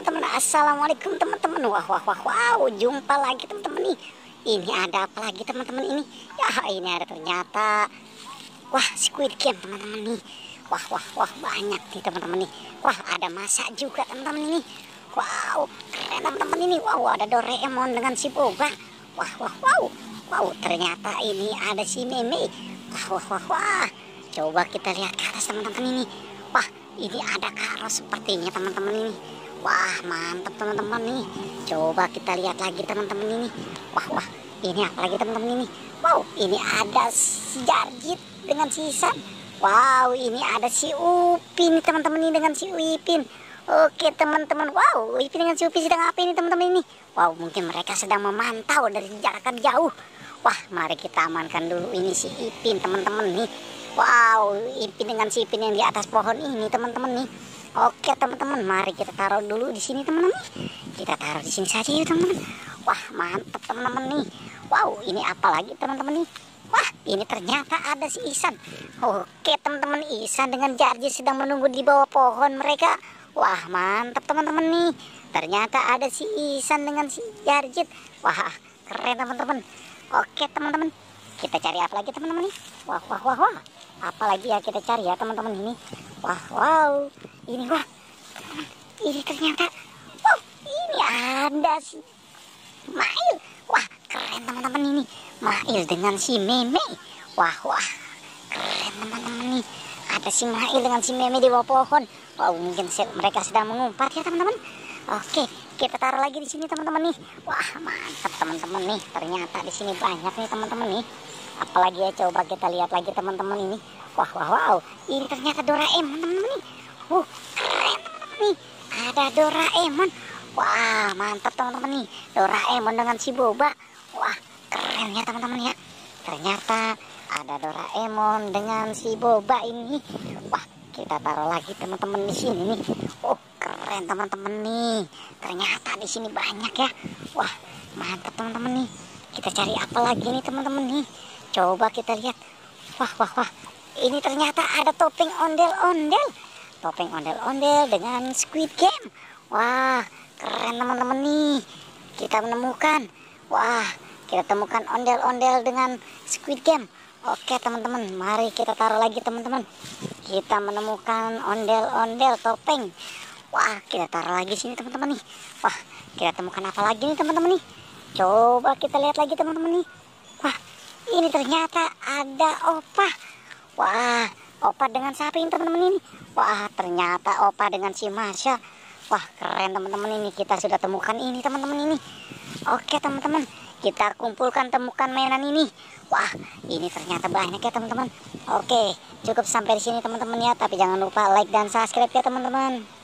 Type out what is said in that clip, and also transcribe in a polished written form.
teman-teman. Assalamualaikum teman-teman. Wow, jumpa lagi teman-teman nih. Ini ada apa lagi teman-teman ini? Ya, ini ada ternyata Squid Game teman-teman nih. Wah, banyak nih teman-teman nih. Wah, ada masak juga teman-teman ini. Wow, keren teman-teman ini. Wow, ada Doraemon dengan si Boba. Wow, ternyata ini ada si Meme. Wah. Coba kita lihat ke atas teman-teman ini. Wah, ini ada karo sepertinya teman-teman ini. Wah, mantap teman-teman nih. Coba kita lihat lagi teman-teman ini. Wah, ini apa lagi teman-teman ini? Wow, ini ada si Jarjit dengan si Isan. Wow, ini ada si Upin teman-teman ini dengan si Uipin. Oke teman-teman, wow, Upin dengan si Upin sedang apa ini teman-teman ini? Wow, mungkin mereka sedang memantau dari jarak jauh. Wah, mari kita amankan dulu ini si Ipin teman-teman nih. Wow, Ipin dengan si Ipin yang di atas pohon ini teman-teman nih. Oke teman-teman, mari kita taruh dulu di sini teman-teman nih. Kita taruh di sini saja ya teman-teman. Wah, mantap teman-teman nih. Wow, ini apa lagi teman-teman nih? Wah, ini ternyata ada si Isan. Oke teman-teman, Isan dengan Jarjit sedang menunggu di bawah pohon mereka. Wah, mantap teman-teman nih. Ternyata ada si Isan dengan si Jarjit. Wah, keren teman-teman. Oke teman-teman, kita cari apa lagi teman-teman nih? Wah, apalagi ya kita cari ya teman-teman ini. Wow, ini teman-teman, ini ternyata, wow, ini ada si Mail. Wah, keren teman-teman ini, Mail dengan si Meme. Wah, keren teman-teman nih. Ada si Mail dengan si Meme di bawah pohon. Wow, mungkin mereka sedang mengumpat ya teman-teman. Oke, kita taruh lagi di sini teman-teman nih. Wah, mantap teman-teman nih. Ternyata di sini banyak nih teman-teman nih. Apalagi ya, coba kita lihat lagi teman-teman ini. Wow. Ini ternyata Doraemon teman-teman nih. Keren teman-teman nih. Ada Doraemon. Wah, mantap teman-teman nih. Doraemon dengan si Boba. Wah, keren ya teman-teman ya. Ternyata ada Doraemon dengan si Boba ini. Wah, kita taruh lagi teman-teman di sini nih. Keren teman-teman nih. Ternyata di sini banyak ya. Wah, mantap teman-teman nih. Kita cari apa lagi nih teman-teman nih? Coba kita lihat. Wah. Ini ternyata ada topeng ondel-ondel. Topeng ondel-ondel dengan Squid Game. Wah, keren teman-teman nih. Kita menemukan. Wah, kita temukan ondel-ondel dengan Squid Game. Oke teman-teman, mari kita taruh lagi teman-teman. Kita menemukan ondel-ondel topeng. Wah, kita taruh lagi sini teman-teman nih. Wah, kita temukan apa lagi nih teman-teman nih? Coba kita lihat lagi teman-teman nih. Wah, ini ternyata ada Opa. Wah, Opa dengan siapa ini teman-teman ini? Wah, ternyata Opa dengan si Masya. Wah, keren teman-teman ini. Kita sudah temukan ini teman-teman ini. Oke teman-teman, kita kumpulkan temukan mainan ini. Wah, ini ternyata banyak ya teman-teman. Oke, cukup sampai di sini teman-teman ya. Tapi jangan lupa like dan subscribe ya teman-teman.